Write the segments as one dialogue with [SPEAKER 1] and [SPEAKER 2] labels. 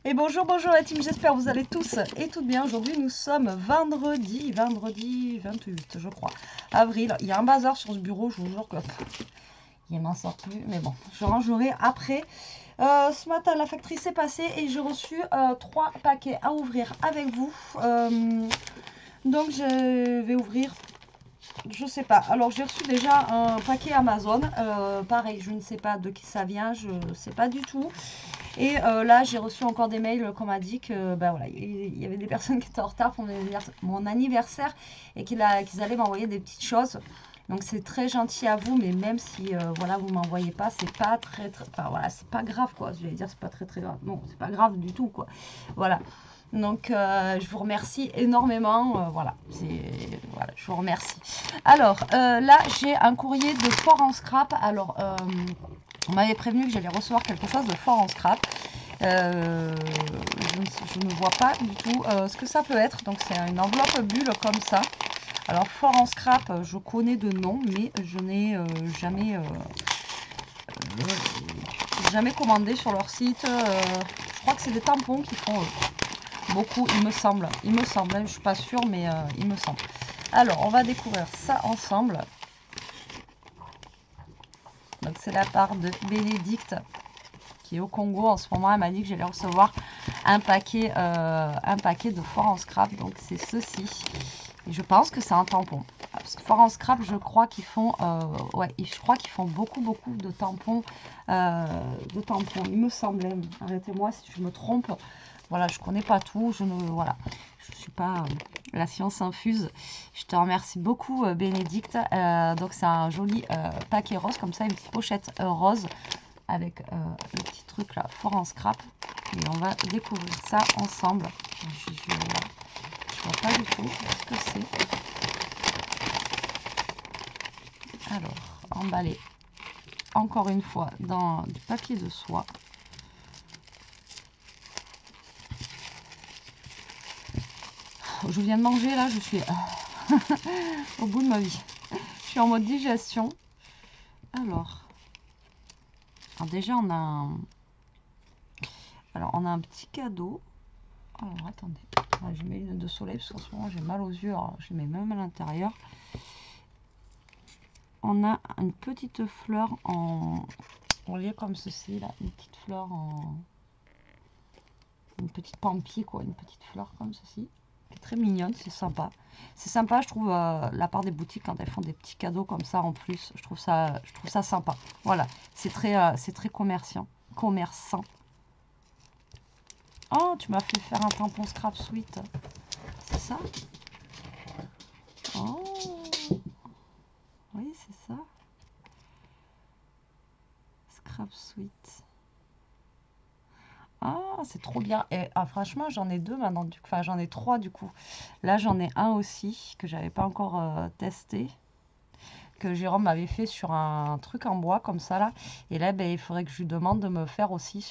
[SPEAKER 1] Et bonjour, bonjour la team, j'espère que vous allez tous et toutes bien. Aujourd'hui nous sommes vendredi 28 je crois, avril. Il y a un bazar sur ce bureau, je vous jure que il m'en sort plus, mais bon, je rangerai après. Ce matin la factrice est passée et j'ai reçu 3 paquets à ouvrir avec vous. Donc je vais ouvrir, je sais pas. Alors j'ai reçu déjà un paquet Amazon, pareil, je ne sais pas de qui ça vient, je ne sais pas du tout. Et là, j'ai reçu encore des mails qu'on m'a dit que bah, voilà, il y avait des personnes qui étaient en retard pour mon anniversaire et qu'ils allaient m'envoyer des petites choses. Donc c'est très gentil à vous, mais même si voilà, vous m'envoyez pas, c'est pas très, enfin voilà, c'est pas grave quoi. Je vais dire c'est pas très grave. Non, c'est pas grave du tout quoi. Voilà. Donc je vous remercie énormément. Voilà, je vous remercie. Alors là, j'ai un courrier de Fort en Scrap. Alors on m'avait prévenu que j'allais recevoir quelque chose de Fort en Scrap. Je ne vois pas du tout ce que ça peut être. Donc c'est une enveloppe bulle comme ça. Alors Fort en Scrap, je connais de nom, mais je n'ai jamais commandé sur leur site. Je crois que c'est des tampons qui font beaucoup, il me semble. Il me semble, je ne suis pas sûre, mais il me semble. Alors on va découvrir ça ensemble. Donc c'est la part de Bénédicte qui est au Congo en ce moment. Elle m'a dit que j'allais recevoir un paquet de Fort en Scrap. Donc c'est ceci. Et je pense que c'est un tampon. Parce que Fort en Scrap, je crois qu'ils font, ouais, je crois qu'ils font beaucoup de tampons, Il me semblait. Arrêtez-moi si je me trompe. Voilà, je connais pas tout. Voilà, je suis pas la science infuse. Je te remercie beaucoup, Bénédicte. Donc c'est un joli paquet rose comme ça, une petite pochette rose avec le petit truc là, Fort en Scrap. Et on va découvrir ça ensemble. Je vois pas du tout ce que c'est. Alors, emballé encore une fois dans du papier de soie. Je viens de manger là, je suis au bout de ma vie. Je suis en mode digestion. Alors déjà on a on a un petit cadeau. Alors attendez, je mets une de soleil parce qu'en ce moment j'ai mal aux yeux, alors je mets même à l'intérieur. On a une petite fleur en lieu comme ceci là, une petite fleur une petite pampille quoi, une petite fleur comme ceci, qui est très mignonne, c'est sympa. C'est sympa, je trouve, la part des boutiques quand elles font des petits cadeaux comme ça en plus, je trouve ça sympa. Voilà, c'est très commerçant. Oh, tu m'as fait faire un tampon Scrap Sweet, c'est ça? Oh, oui, c'est ça. Scrap Sweet. Ah, c'est trop bien. Et franchement, j'en ai 2 maintenant. Enfin, j'en ai 3 du coup. Là, j'en ai un aussi que j'avais pas encore testé. Que Jérôme m'avait fait sur un truc en bois comme ça là. Et là, ben, il faudrait que je lui demande de me faire aussi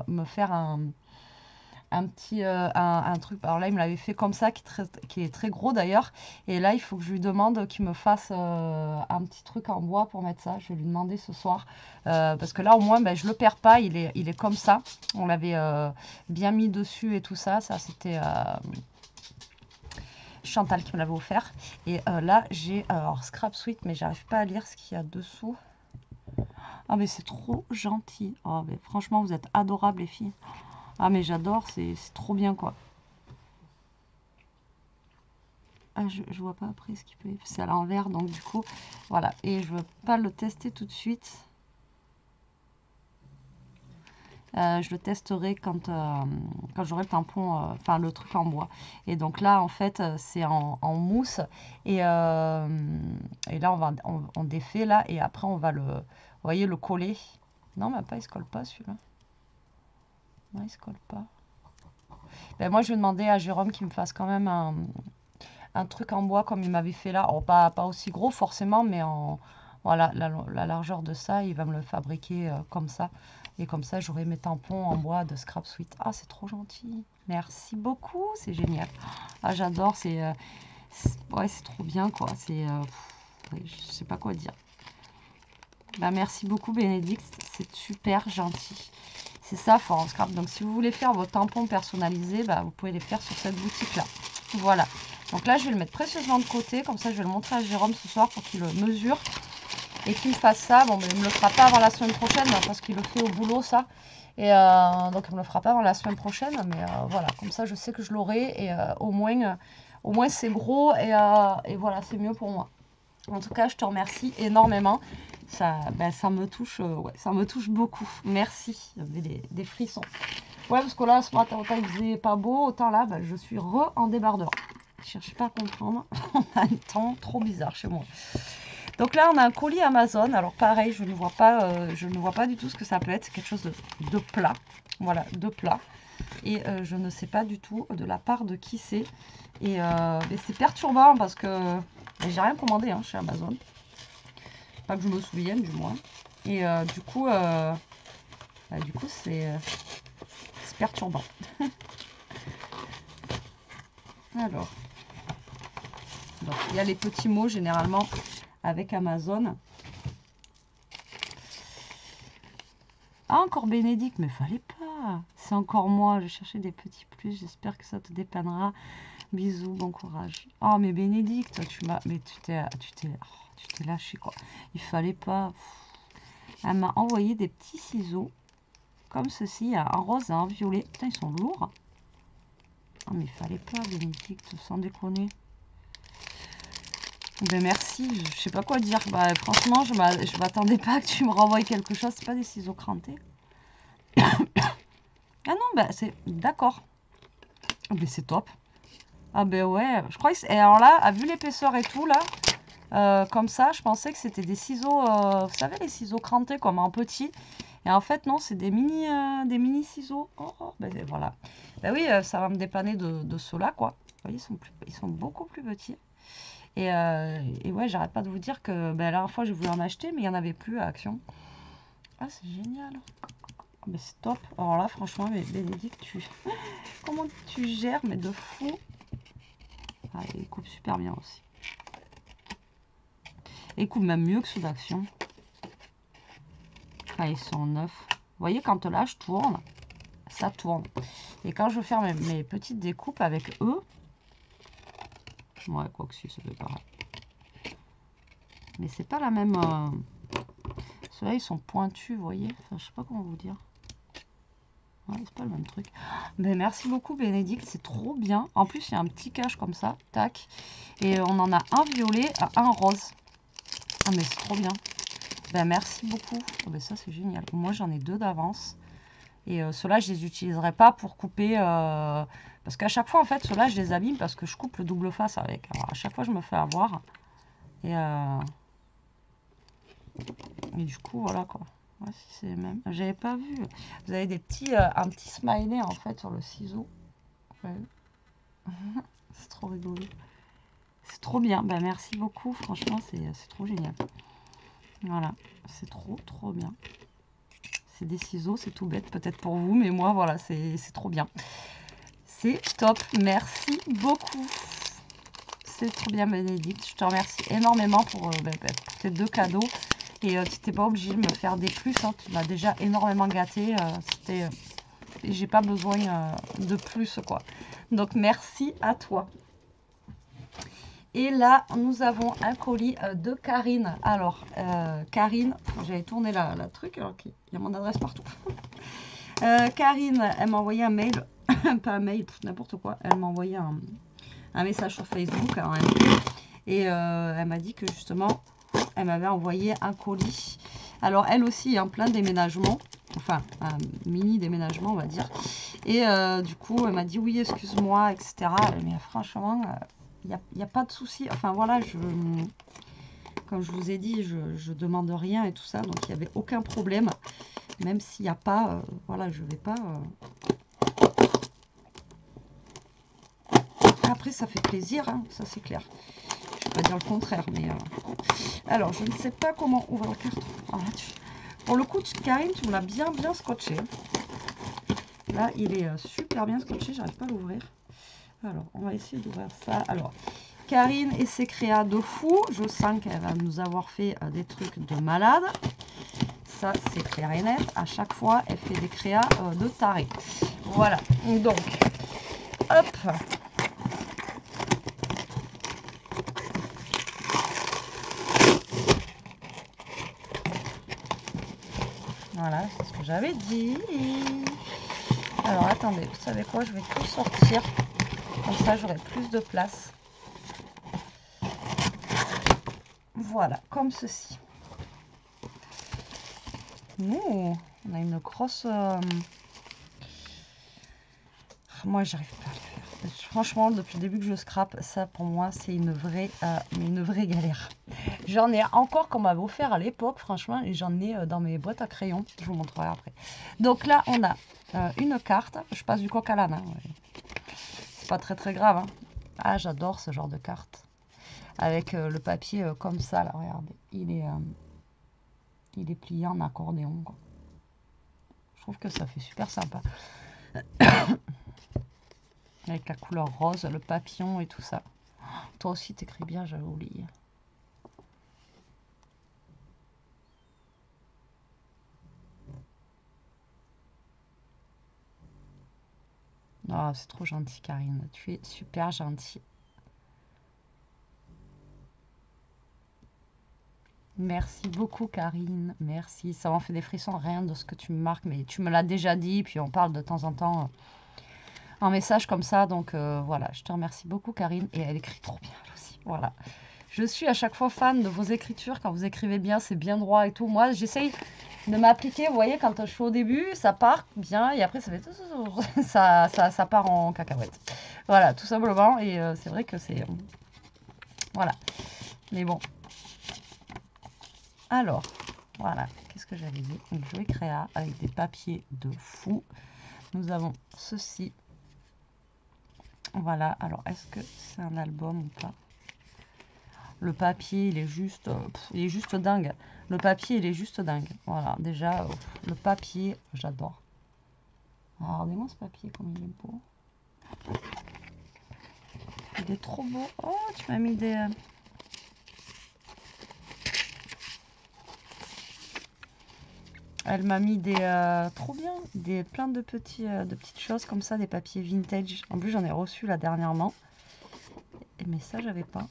[SPEAKER 1] me faire un petit un truc. Alors là, il me l'avait fait comme ça, qui est très gros d'ailleurs. Et là, il faut que je lui demande qu'il me fasse un petit truc en bois pour mettre ça. Je vais lui demander ce soir. Parce que là, au moins, ben, je le perds pas. Il est comme ça. On l'avait bien mis dessus et tout ça. Ça, c'était Chantal qui me l'avait offert. Et là, j'ai Scrap Sweet, mais j'arrive pas à lire ce qu'il y a dessous. Ah, mais c'est trop gentil. Oh, mais franchement, vous êtes adorables, les filles. Ah, mais j'adore, c'est trop bien, quoi. Ah, je vois pas après ce qu'il peut... C'est à l'envers, donc du coup, voilà. Et je veux pas le tester tout de suite. Je le testerai quand j'aurai le tampon, enfin le truc en bois. Et donc là, en fait, c'est en mousse. Et là, on défait là. Et après, on va vous voyez, le coller. Non, mais pas, il se colle pas celui-là. Non, il se colle pas. Ben, moi, je vais demander à Jérôme qu'il me fasse quand même un truc en bois comme il m'avait fait là. Oh, pas aussi gros forcément, mais voilà, la largeur de ça, il va me le fabriquer comme ça. Et comme ça, j'aurai mes tampons en bois de Scrap Sweet. Ah, c'est trop gentil. Merci beaucoup, c'est génial. Ah, j'adore, ouais, c'est trop bien, quoi. Je sais pas quoi dire. Bah, merci beaucoup, Bénédicte. C'est super gentil. C'est ça, Fort Scrap. Donc, si vous voulez faire vos tampons personnalisés, bah, vous pouvez les faire sur cette boutique-là. Voilà. Donc là, je vais le mettre précieusement de côté. Comme ça, je vais le montrer à Jérôme ce soir pour qu'il le mesure. Et qu'il me fasse ça. Bon, mais il ne me le fera pas avant la semaine prochaine parce qu'il le fait au boulot, ça. Et donc, il ne me le fera pas avant la semaine prochaine. Mais voilà, comme ça, je sais que je l'aurai. Et au moins c'est gros. Et voilà, c'est mieux pour moi. En tout cas, je te remercie énormément. Ça me touche, ouais, ça me touche beaucoup. Merci. J'avais des frissons. Ouais, parce que là, ce matin, autant il faisait pas beau, autant là, bah, je suis en débardeur. Je cherche pas à comprendre. On a un temps trop bizarre chez moi. Donc là, on a un colis Amazon. Alors pareil, je ne vois pas du tout ce que ça peut être. C'est quelque chose de plat. Voilà, de plat. Et je ne sais pas du tout de la part de qui c'est. Et c'est perturbant parce que j'ai rien commandé hein, chez Amazon. Pas que je me souvienne du moins. Et du coup c'est perturbant. Alors, donc, il y a les petits mots généralement avec Amazon. Ah, encore Bénédicte, mais fallait pas. C'est encore moi, je cherchais des petits plus. J'espère que ça te dépannera. Bisous, bon courage. Oh, mais Bénédicte, mais tu t'es lâché quoi. Il fallait pas. Elle m'a envoyé des petits ciseaux comme ceci, un rose et un violet. Putain, ils sont lourds. Oh, mais il fallait pas, Bénédicte, sans déconner. Ben merci, je sais pas quoi dire. Bah, franchement, je m'attendais pas que tu me renvoies quelque chose. C'est pas des ciseaux crantés. Ah non, bah c'est d'accord. Mais c'est top. Ah ben ouais, je crois que... Et alors là, vu l'épaisseur et tout, là, comme ça, je pensais que c'était des ciseaux... vous savez, les ciseaux crantés comme en petit. Et en fait, non, c'est des mini ciseaux. Oh, ben voilà. Ben oui, ça va me dépanner de ceux-là, quoi. Vous voyez, ils sont beaucoup plus petits. Et ouais, j'arrête pas de vous dire que ben, la dernière fois, j'ai voulu en acheter, mais il n'y en avait plus à Action. Ah, c'est génial. Mais c'est top. Alors là, franchement, mais Bénédicte, comment tu gères, mais de fou. Ah, il coupe super bien aussi. Et il coupe même mieux que ceux d'Action. Ah, ils sont neufs. Vous voyez, quand là, je tourne, ça tourne. Et quand je veux faire mes petites découpes avec eux, ouais, quoi que si, ça fait pareil. Mais c'est pas la même... Ceux-là, ils sont pointus, vous voyez. Enfin, je sais pas comment vous dire. Ouais, c'est pas le même truc. Ben, merci beaucoup, Bénédicte. C'est trop bien. En plus, il y a un petit cache comme ça. Tac. Et on en a un violet, un rose. Ah, mais c'est trop bien. Ben, merci beaucoup. Oh, ben, ça, c'est génial. Moi, j'en ai 2 d'avance. Et ceux-là, je les utiliserai pas pour couper... parce qu'à chaque fois, en fait, ceux-là, je les abîme parce que je coupe le double face avec. Alors, à chaque fois, je me fais avoir. Et du coup, voilà, quoi. Ouais, si c'est même. J'avais pas vu. Vous avez des petits, un petit smiley, en fait, sur le ciseau. Ouais. C'est trop rigolo. C'est trop bien. Ben, merci beaucoup. Franchement, c'est trop génial. Voilà. C'est trop bien. C'est des ciseaux, c'est tout bête peut-être pour vous, mais moi, voilà, c'est trop bien. C'est top. Merci beaucoup. C'est trop bien, Bénédicte. Je te remercie énormément pour tes 2 cadeaux. Et tu n'étais pas obligé de me faire des plus. Hein. Tu m'as déjà énormément gâté. J'ai pas besoin de plus, quoi. Donc, merci à toi. Et là, nous avons un colis de Karine. Alors, Karine, j'avais tourné la truc, alors qu'il y a mon adresse partout. Karine, elle m'a envoyé un mail, pas un mail, n'importe quoi. Elle m'a envoyé un message sur Facebook, hein, et elle m'a dit que justement, elle m'avait envoyé un colis. Alors, elle aussi est en plein déménagement, enfin, un mini déménagement, on va dire. Et du coup, elle m'a dit oui, excuse-moi, etc. Mais franchement... il n'y a pas de souci. Enfin voilà, comme je vous ai dit, je demande rien et tout ça. Donc il n'y avait aucun problème. Même s'il n'y a pas... voilà, je vais pas... Après, ça fait plaisir, hein, ça c'est clair. Je ne vais pas dire le contraire, mais... Alors, je ne sais pas comment ouvrir le carton. Ah, pour le coup, Karine, tu me l'as bien scotché. Là, il est super bien scotché. J'arrive pas à l'ouvrir. Alors, on va essayer d'ouvrir ça. Alors, Karine et ses créas de fou. Je sens qu'elle va nous avoir fait des trucs de malade. Ça, c'est clair et net. À chaque fois, elle fait des créas de taré. Voilà. Donc, hop. Voilà, c'est ce que j'avais dit. Alors, attendez, vous savez quoi? Je vais tout sortir. Comme ça, j'aurai plus de place. Voilà, comme ceci. Ouh, on a une grosse... Moi, j'arrive pas à le faire. Franchement, depuis le début que je scrape, ça pour moi, c'est une vraie galère. J'en ai encore qu'on m'avait offert à l'époque, franchement, et j'en ai dans mes boîtes à crayons. Je vous montrerai après. Donc là, on a une carte. Je passe du coq à l'âne. Hein. C'est pas très grave. Hein. Ah, j'adore ce genre de carte. Avec le papier comme ça, là, regardez. Il est plié en accordéon, quoi. Je trouve que ça fait super sympa. Avec la couleur rose, le papillon et tout ça. Toi aussi, t'écris bien, j'avais oublié. Oh, c'est trop gentil, Karine. Tu es super gentille. Merci beaucoup, Karine. Merci. Ça m'en fait des frissons, rien de ce que tu me marques. Mais tu me l'as déjà dit, puis on parle de temps en temps en message comme ça. Donc voilà, je te remercie beaucoup, Karine. Et elle écrit trop bien, elle aussi. Voilà. Je suis à chaque fois fan de vos écritures. Quand vous écrivez bien, c'est bien droit et tout. Moi, j'essaye de m'appliquer. Vous voyez, quand je suis au début, ça part bien. Et après, ça fait... ça part en cacahuète. Voilà, tout simplement. Et c'est vrai que c'est... voilà. Mais bon. Alors, voilà. Qu'est-ce que j'avais dit? Une jolie créa avec des papiers de fou. Nous avons ceci. Voilà. Alors, est-ce que c'est un album ou pas? Le papier, il est juste dingue. Le papier, il est juste dingue. Voilà, déjà, le papier, j'adore. Regardez-moi ce papier, comme il est beau. Il est trop beau. Oh, tu m'as mis des... Elle m'a mis des... trop bien. Plein de petites choses comme ça, des papiers vintage. En plus, j'en ai reçu là dernièrement. Mais ça, j'avais pas.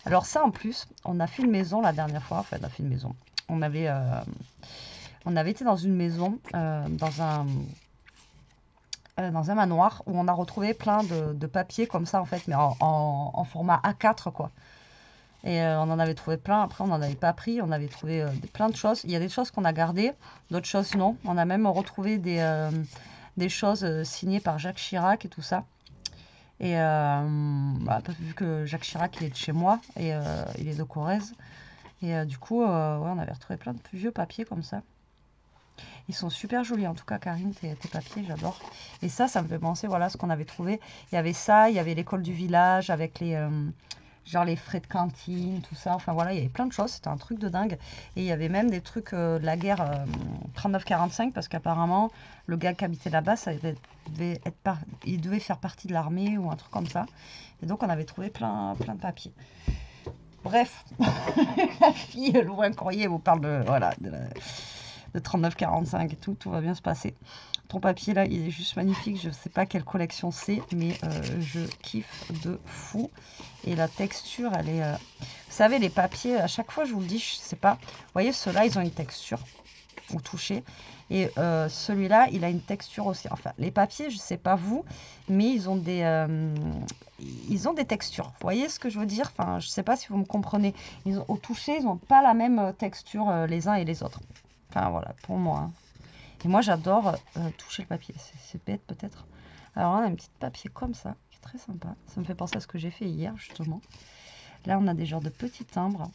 [SPEAKER 1] Alors ça, en plus, on a fait une maison la dernière fois. Enfin, on a fait une maison. On avait été dans une maison, dans un manoir, où on a retrouvé plein de papiers comme ça, en fait, mais en format A4, quoi. Et on en avait trouvé plein. Après, on n'en avait pas pris. On avait trouvé plein de choses. Il y a des choses qu'on a gardées, d'autres choses non. On a même retrouvé des choses signées par Jacques Chirac et tout ça. Et vu que Jacques Chirac, il est de chez moi, et il est de Corrèze. Et du coup, ouais, on avait retrouvé plein de vieux papiers comme ça. Ils sont super jolis, en tout cas, Karine, tes papiers, j'adore. Et ça me fait penser, voilà, ce qu'on avait trouvé. Il y avait ça, il y avait l'école du village avec genre les frais de cantine, tout ça. Enfin, voilà, il y avait plein de choses. C'était un truc de dingue. Et il y avait même des trucs de la guerre 39-45, parce qu'apparemment, le gars qui habitait là-bas, il devait faire partie de l'armée ou un truc comme ça. Et donc, on avait trouvé plein de papiers. Bref, la fille, elle ouvre un courrier, elle vous parle de, voilà, de 39-45 et tout va bien se passer. Ton papier là, il est juste magnifique. Je sais pas quelle collection c'est, mais je kiffe de fou. Et la texture, elle est... Vous savez, les papiers, à chaque fois, je vous le dis, je sais pas. Vous voyez, ceux-là, ils ont une texture au toucher. Et celui-là, il a une texture aussi. Enfin, les papiers, je sais pas vous, mais ils ont des textures. Vous voyez ce que je veux dire? Enfin, je sais pas si vous me comprenez. Au toucher, ils n'ont pas la même texture les uns et les autres. Enfin, voilà, pour moi. Hein. Et moi, j'adore toucher le papier. C'est bête, peut-être. Alors, on a un petit papier comme ça, qui est très sympa. Ça me fait penser à ce que j'ai fait hier, justement. Là, on a des genres de petits timbres.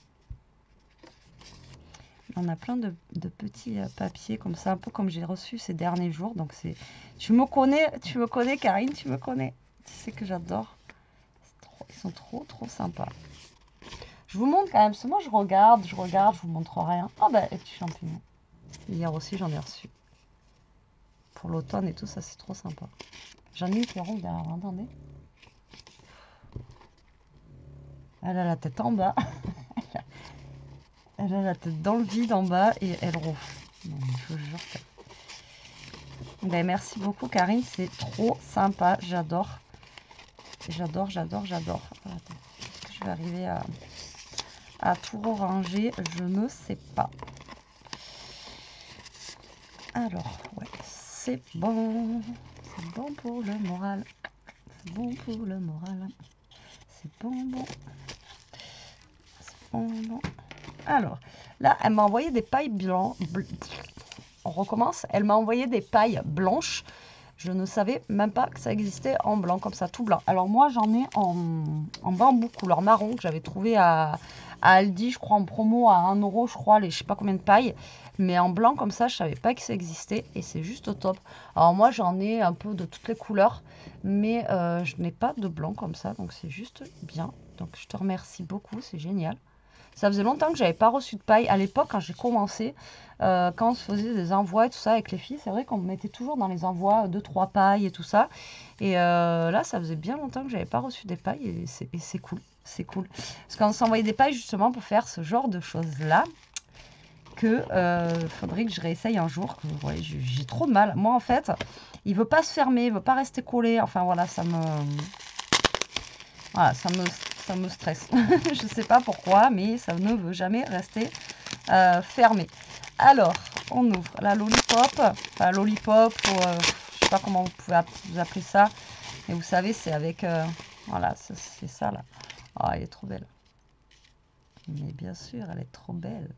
[SPEAKER 1] On a plein de petits papiers comme ça, un peu comme j'ai reçu ces derniers jours. Donc, c'est... Tu me connais, Karine, tu me connais. Tu sais que j'adore. Ils sont trop sympas. Je vous montre quand même, parce que moi, je regarde, je vous montre rien. Oh, bah, les petits champignons. Hier aussi, j'en ai reçu. Pour l'automne et tout, ça, c'est trop sympa. J'en ai une qui est ronde derrière, attendez. Elle a la tête en bas. Elle a la tête dans le vide en bas et elle ronfle. Non, je vous jure que... Ben, merci beaucoup Karine, c'est trop sympa, j'adore. J'adore, j'adore, j'adore. Attends, est-ce que je vais arriver à tout ranger? Je ne sais pas. Alors, ouais, c'est bon. C'est bon pour le moral. C'est bon pour le moral. C'est bon, bon. C'est bon, bon. Alors, là, elle m'a envoyé des pailles blanches. On recommence. Elle m'a envoyé des pailles blanches. Je ne savais même pas que ça existait en blanc, comme ça, tout blanc. Alors moi, j'en ai en bambou couleur marron que j'avais trouvé à Aldi, je crois, en promo à 1 €, je crois, les je sais pas combien de pailles. Mais en blanc, comme ça, je savais pas que ça existait et c'est juste top. Alors moi, j'en ai un peu de toutes les couleurs, mais je n'ai pas de blanc comme ça, donc c'est juste bien. Donc je te remercie beaucoup, c'est génial. Ça faisait longtemps que j'avais pas reçu de paille. À l'époque, quand j'ai commencé, quand on se faisait des envois et tout ça avec les filles, c'est vrai qu'on me mettait toujours dans les envois 2-3 pailles et tout ça. Et là, ça faisait bien longtemps que j'avais pas reçu des pailles et c'est cool. C'est cool. Parce qu'on s'envoyait des pailles justement pour faire ce genre de choses-là. Que faudrait que je réessaye un jour. Ouais, j'ai trop de mal. Moi, en fait, il veut pas se fermer, il veut pas rester collé. Enfin, voilà, ça me stresse. Je sais pas pourquoi, mais ça ne veut jamais rester fermé. Alors, on ouvre la lollipop. Enfin, lollipop, ou, je sais pas comment vous pouvez vous appeler ça. Mais vous savez, c'est avec... voilà, c'est ça, là. Oh, elle est trop belle. Mais bien sûr, elle est trop belle.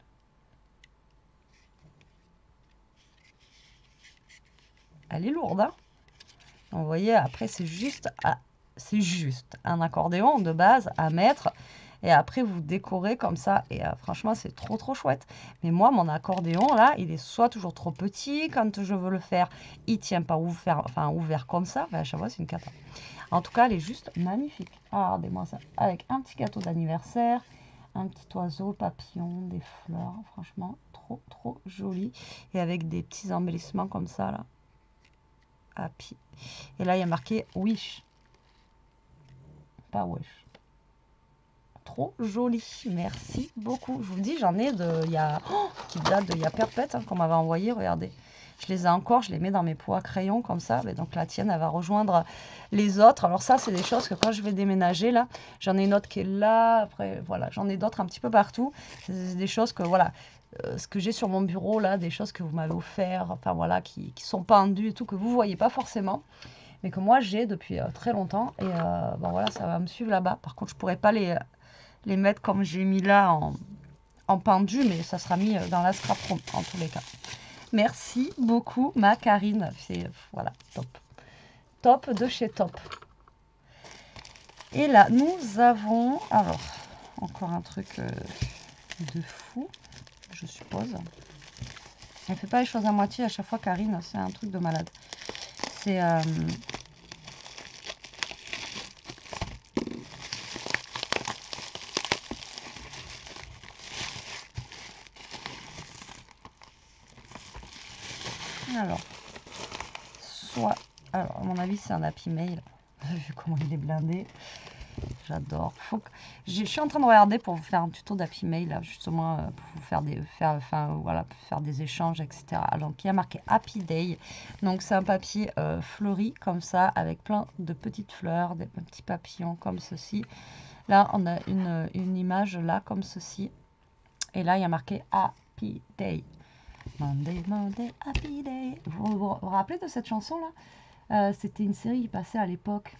[SPEAKER 1] Elle est lourde, hein. Donc, vous voyez, après, c'est juste un accordéon de base à mettre. Et après, vous décorez comme ça. Et franchement, c'est trop, trop chouette. Mais moi, mon accordéon, là, il est soit toujours trop petit. Quand je veux le faire, il tient pas ouvert, enfin, ouvert comme ça. Enfin, à chaque fois, c'est une cata. En tout cas, elle est juste magnifique. Ah, regardez-moi ça. Avec un petit gâteau d'anniversaire, un petit oiseau, papillon, des fleurs. Franchement, trop, trop joli. Et avec des petits embellissements comme ça, là. Happy. Et là, il y a marqué Wish. Pas Wish. Trop joli. Merci beaucoup. Je vous le dis, j'en ai il y a, qui date il y a perpète, hein, qu'on m'avait envoyé. Regardez. Je les ai encore, je les mets dans mes pots à crayon comme ça. Mais donc la tienne, elle va rejoindre les autres. Alors ça, c'est des choses que quand je vais déménager, là, j'en ai une autre qui est là. Après, voilà, j'en ai d'autres un petit peu partout. C'est des choses que, voilà, ce que j'ai sur mon bureau, là, des choses que vous m'avez offert, enfin voilà, qui sont pendues et tout, que vous voyez pas forcément. Mais que moi, j'ai depuis très longtemps. Et bon, voilà, ça va me suivre là-bas. Par contre, je pourrais pas les mettre comme j'ai mis là en pendu, mais ça sera mis dans la scrap room en tous les cas. Merci beaucoup, ma Karine. C'est, voilà, top. Top de chez top. Et là, nous avons, alors, encore un truc de fou, je suppose. Elle fait pas les choses à moitié à chaque fois, Karine, c'est un truc de malade. C'est... alors, alors, à mon avis, c'est un Happy Mail. Vu comment il est blindé. J'adore. Je suis en train de regarder pour vous faire un tuto d'Happy Mail, là, justement, pour vous faire voilà, pour faire des échanges, etc. Alors, qui a marqué Happy Day. Donc, c'est un papier fleuri, comme ça, avec plein de petites fleurs, des petits papillons, comme ceci. Là, on a une image, là, comme ceci. Et là, il y a marqué Happy Day. Monday, Monday, Happy Day. Vous rappelez de cette chanson-là? C'était une série qui passait à l'époque.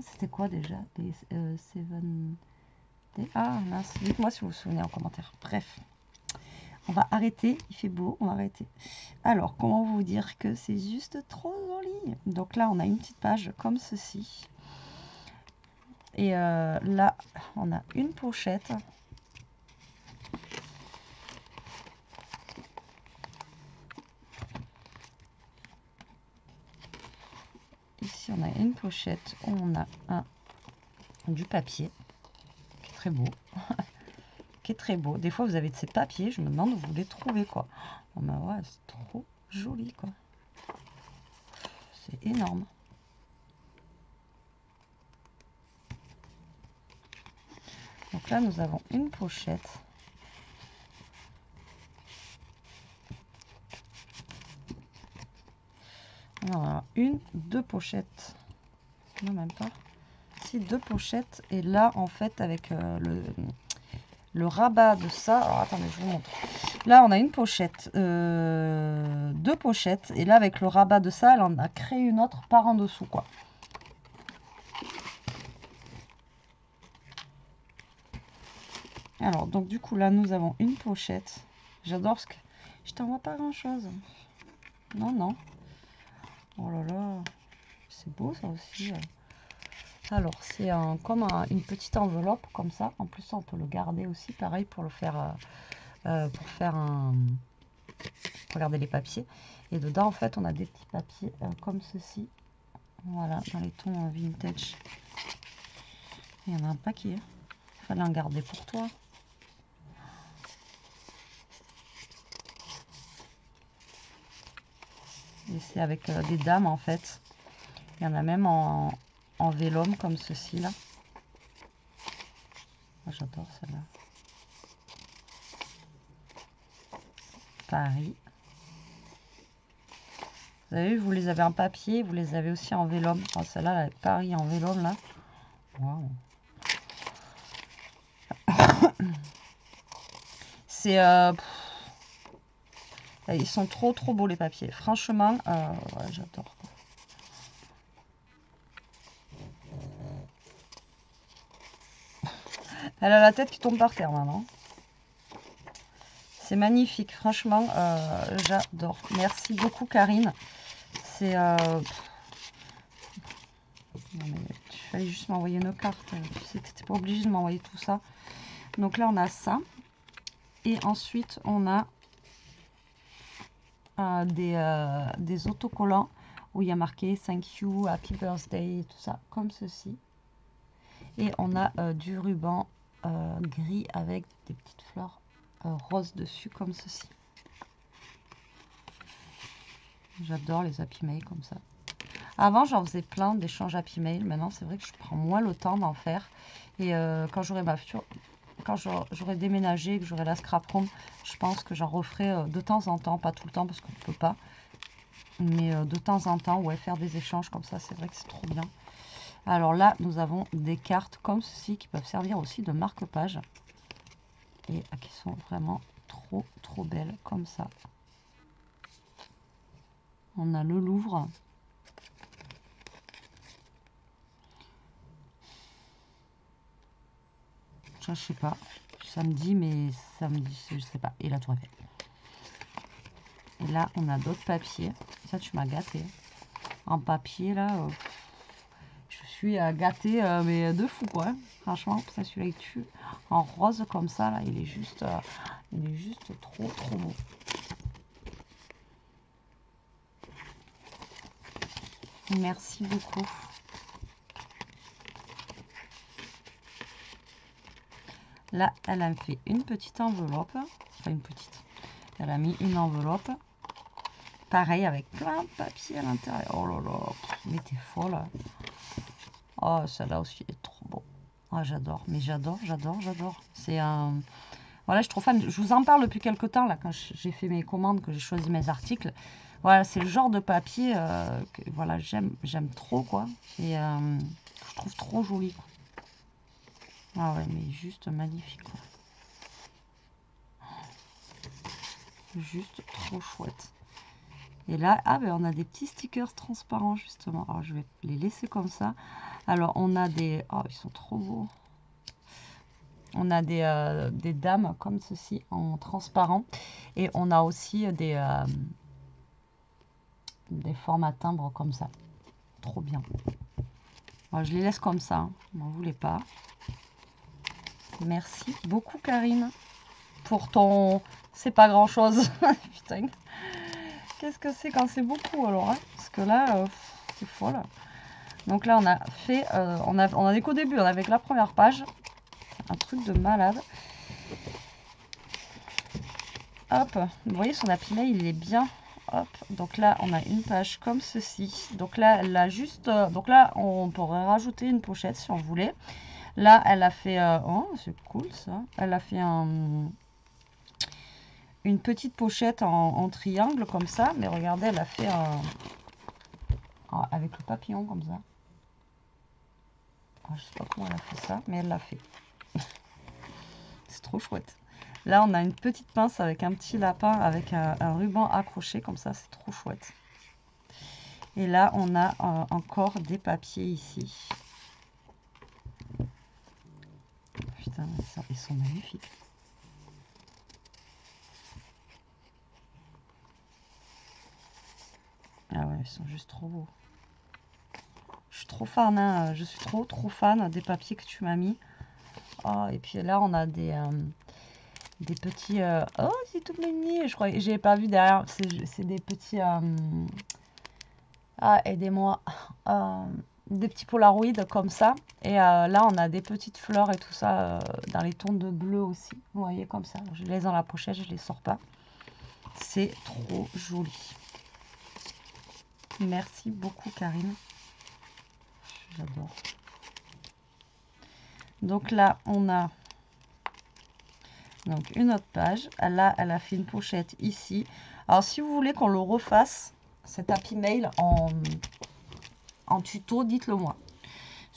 [SPEAKER 1] C'était quoi déjà? Seven Day. Ah mince, dites-moi si vous vous souvenez en commentaire. Bref, on va arrêter, il fait beau, on va arrêter. Alors, comment vous dire que c'est juste trop joli? Donc là, on a une petite page comme ceci. Et là, on a une pochette. Ici, on a une pochette où on a du papier, qui est très beau. Qui est très beau. Des fois, vous avez de ces papiers, je me demande où vous les trouvez, quoi. Oh, bah ouais, c'est trop joli, quoi. C'est énorme. Donc là, nous avons une pochette. Alors, deux pochettes. Non, même pas. Si, deux pochettes. Et là, en fait, avec le rabat de ça. Alors, attendez, je vous montre. Là, on a une pochette. Deux pochettes. Et là, avec le rabat de ça, elle en a créé une autre par en dessous, quoi. Alors, donc, du coup, là, nous avons une pochette. J'adore ce que... Je t'en vois pas grand-chose. Non, non. Oh là là. C'est beau, ça aussi. Alors, c'est comme une petite enveloppe, comme ça. En plus, on peut le garder aussi, pareil, pour le faire... pour faire un... Regardez les papiers. Et dedans, en fait, on a des petits papiers comme ceci. Voilà, dans les tons vintage. Il y en a un paquet. Il fallait en garder pour toi. Et c'est avec des dames, en fait. Il y en a même en vélum, comme ceci, là. J'adore celle-là. Paris. Vous avez vu, vous les avez en papier, vous les avez aussi en vélum. Oh, celle-là, Paris en vélum, là. Waouh. C'est... ils sont trop beaux, les papiers. Franchement, ouais, j'adore. Elle a la tête qui tombe par terre, maintenant. C'est magnifique, franchement, j'adore. Merci beaucoup, Karine. C'est... il fallait juste m'envoyer une carte. Tu sais que tu n'étais pas obligé de m'envoyer tout ça. Donc là, on a ça. Et ensuite, on a des autocollants où il y a marqué Thank you, Happy Birthday, tout ça, comme ceci. Et on a du ruban gris avec des petites fleurs roses dessus, comme ceci. J'adore les Happy Mail comme ça. Avant, j'en faisais plein d'échanges Happy Mail. Maintenant, c'est vrai que je prends moins le temps d'en faire. Et quand j'aurai ma future... Quand j'aurai déménagé, que j'aurai la scrap room, je pense que j'en referai de temps en temps, pas tout le temps parce qu'on ne peut pas, mais de temps en temps, ouais, faire des échanges comme ça, c'est vrai que c'est trop bien. Alors là, nous avons des cartes comme ceci qui peuvent servir aussi de marque-page et qui sont vraiment trop belles comme ça. On a le Louvre. Je sais pas, samedi, mais samedi, je sais pas. Et la Tour Eiffel. Et là, on a d'autres papiers. Ça, tu m'as gâté. En papier, là, je suis gâtée, mais de fou, quoi. Franchement, ça, celui-là, il tue. En rose, comme ça, là, il est juste trop beau. Merci beaucoup. Là, elle a fait une petite enveloppe. Enfin, une petite. Elle a mis une enveloppe. Pareil, avec plein de papier à l'intérieur. Oh là là, mais t'es folle. Oh, celle-là aussi est trop beau. Ah, j'adore. Mais j'adore. C'est un... Voilà, je suis trop fan. Je vous en parle depuis quelques temps, là, quand j'ai fait mes commandes, que j'ai choisi mes articles. Voilà, c'est le genre de papier que voilà, j'aime trop, quoi. Et je trouve trop joli, quoi. Ah ouais, mais juste magnifique, quoi. Juste trop chouette. Et là, ah ben on a des petits stickers transparents, justement. Alors, je vais les laisser comme ça. Alors, on a des... Oh, ils sont trop beaux. On a des dames comme ceci, en transparent. Et on a aussi des formats timbres comme ça. Trop bien. Alors, je les laisse comme ça. Hein. Vous n'en voulez pas. Merci beaucoup, Karine, pour ton... C'est pas grand-chose. Putain. Qu'est-ce que c'est quand c'est beaucoup, alors, hein? Parce que là, c'est folle. Donc là, on a fait... on a des qu'au début, on avait que la première page. Un truc de malade. Hop, vous voyez, son Happy Mail, il est bien. Hop, donc là, on a une page comme ceci. Donc là, elle a juste... donc là, on pourrait rajouter une pochette si on voulait. Là, elle a fait... oh, c'est cool ça. Elle a fait une petite pochette en triangle comme ça. Mais regardez, elle a fait avec le papillon comme ça. Je sais pas comment elle a fait ça, mais elle l'a fait. C'est trop chouette. Là, on a une petite pince avec un petit lapin avec un ruban accroché comme ça. C'est trop chouette. Et là, on a encore des papiers ici. Putain, ils sont magnifiques. Ah ouais, ils sont juste trop beaux. Je suis trop fan, hein. Je suis trop fan des papiers que tu m'as mis. Oh, et puis là, on a des petits... oh, c'est tout mignon. Je crois que j'ai pas vu derrière. C'est des petits... ah, aidez-moi. Des petits polaroids comme ça. Et là, on a des petites fleurs et tout ça dans les tons de bleu aussi. Vous voyez, comme ça. Je les ai dans la pochette, je les sors pas. C'est trop joli. Merci beaucoup, Karine. J'adore. Donc là, on a donc une autre page. Là, elle a fait une pochette ici. Alors, si vous voulez qu'on le refasse, cet Happy Mail en tuto, dites-le moi.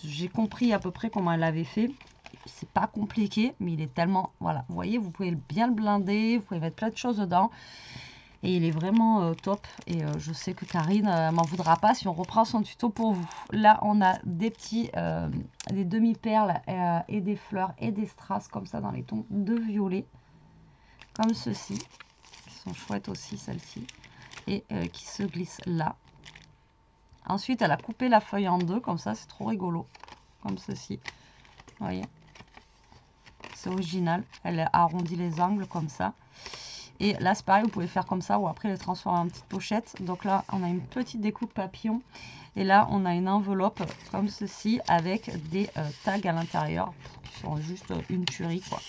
[SPEAKER 1] J'ai compris à peu près comment elle avait fait. C'est pas compliqué, mais il est tellement... Voilà, vous voyez, vous pouvez bien le blinder, vous pouvez mettre plein de choses dedans. Et il est vraiment top. Et je sais que Karine m'en voudra pas si on reprend son tuto pour vous. Là, on a des petits, des demi-perles et des fleurs et des strass comme ça dans les tons de violet. Comme ceci. Qui sont chouettes aussi, celles-ci. Et qui se glissent là. Ensuite, elle a coupé la feuille en deux comme ça. C'est trop rigolo. Comme ceci. Vous voyez. C'est original. Elle a arrondi les angles comme ça. Et là, c'est pareil, vous pouvez faire comme ça ou après les transformer en petite pochette. Donc là, on a une petite découpe papillon. Et là, on a une enveloppe comme ceci avec des tags à l'intérieur. Qui sont juste une tuerie, quoi.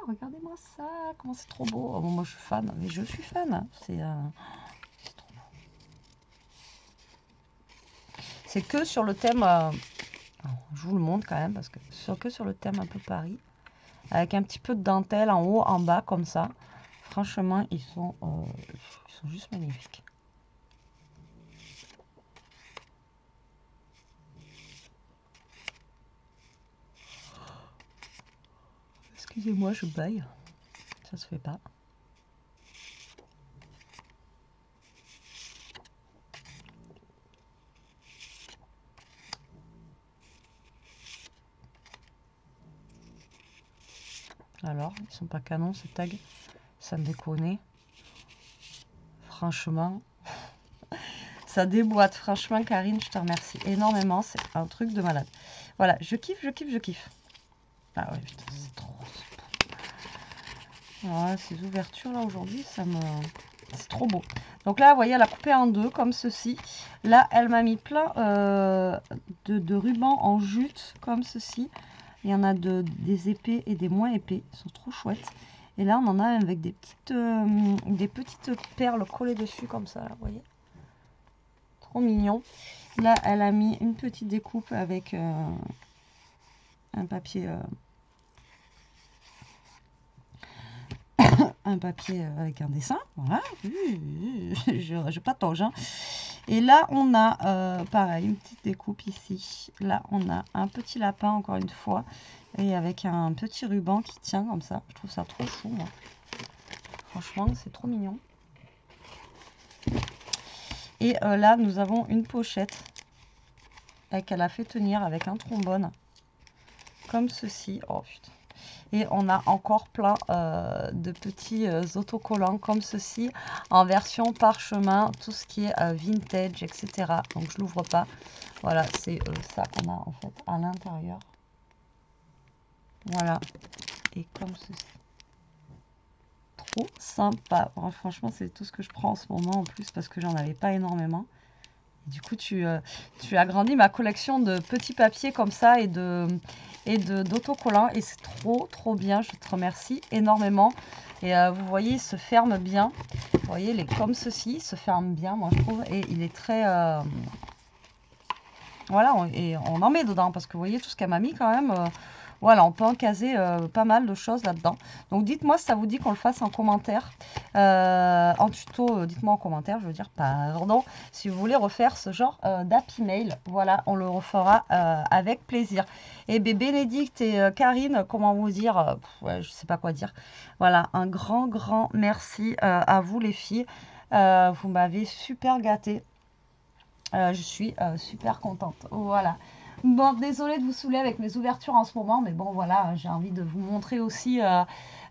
[SPEAKER 1] Regardez-moi ça. Comment c'est trop beau. Oh, bon, moi, je suis fan. Mais je suis fan. C'est trop beau. C'est que sur le thème... je vous le montre quand même parce que c'est que sur le thème un peu Paris. Avec un petit peu de dentelle en haut, en bas, comme ça. Franchement, ils sont juste magnifiques. Excusez-moi, je baille. Ça se fait pas. Alors, ils sont pas canons ces tags. Ça me déconne. Franchement, ça déboîte. Franchement, Karine, je te remercie énormément. C'est un truc de malade. Voilà, je kiffe, je kiffe, je kiffe. Ah ouais, putain, c'est trop... Ouais, ces ouvertures là aujourd'hui, c'est trop beau. Donc là, vous voyez, elle a coupé en deux comme ceci. Là, elle m'a mis plein de rubans en jute comme ceci. Il y en a des épais et des moins épais. Ils sont trop chouettes. Et là, on en a avec des petites perles collées dessus comme ça, là, vous voyez. Trop mignon. Là, elle a mis une petite découpe avec un papier... un papier avec un dessin, voilà, je patauge, hein. Et là on a pareil une petite découpe ici, là on a un petit lapin encore une fois, et avec un petit ruban qui tient comme ça, je trouve ça trop chou, moi. Franchement c'est trop mignon. Et là nous avons une pochette qu'elle a fait tenir avec un trombone, comme ceci, oh putain. Et on a encore plein de petits autocollants comme ceci, en version parchemin, tout ce qui est vintage, etc. Donc je l'ouvre pas. Voilà, c'est ça qu'on a en fait à l'intérieur. Voilà, et comme ceci. Trop sympa. Bon, franchement, c'est tout ce que je prends en ce moment en plus parce que j'en avais pas énormément. Du coup, tu agrandis ma collection de petits papiers comme ça et d'autocollants. Et c'est trop bien. Je te remercie énormément. Et vous voyez, il se ferme bien. Vous voyez, comme ceci, il se ferme bien, moi, je trouve. Et il est très... voilà, et on en met dedans. Parce que vous voyez, tout ce qu'elle m'a mis quand même... voilà, on peut en caser pas mal de choses là-dedans. Donc, dites-moi si ça vous dit qu'on le fasse en commentaire. En tuto, dites-moi en commentaire, je veux dire, pardon, si vous voulez refaire ce genre d'Happy Mail. Voilà, on le refera avec plaisir. Et Bénédicte et Karine, comment vous dire, ouais, je sais pas quoi dire. Voilà, un grand merci à vous les filles. Vous m'avez super gâtée. Je suis super contente. Voilà. Bon, désolée de vous saouler avec mes ouvertures en ce moment, mais bon, voilà, j'ai envie de vous montrer aussi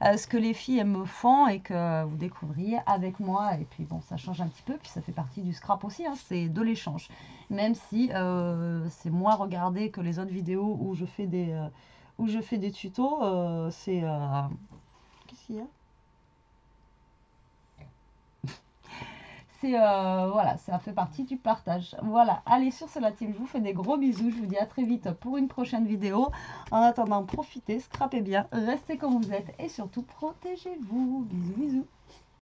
[SPEAKER 1] ce que les filles me font et que vous découvriez avec moi. Et puis, bon, ça change un petit peu, puis ça fait partie du scrap aussi, hein, c'est de l'échange. Même si c'est moins regardé que les autres vidéos où je fais des tutos, c'est... Qu'est-ce qu'il y a? Voilà, ça fait partie du partage. Voilà, allez, sur ce, la team, je vous fais des gros bisous. Je vous dis à très vite pour une prochaine vidéo. En attendant, profitez, scrapez bien, restez comme vous êtes et surtout, protégez-vous. Bisous, bisous.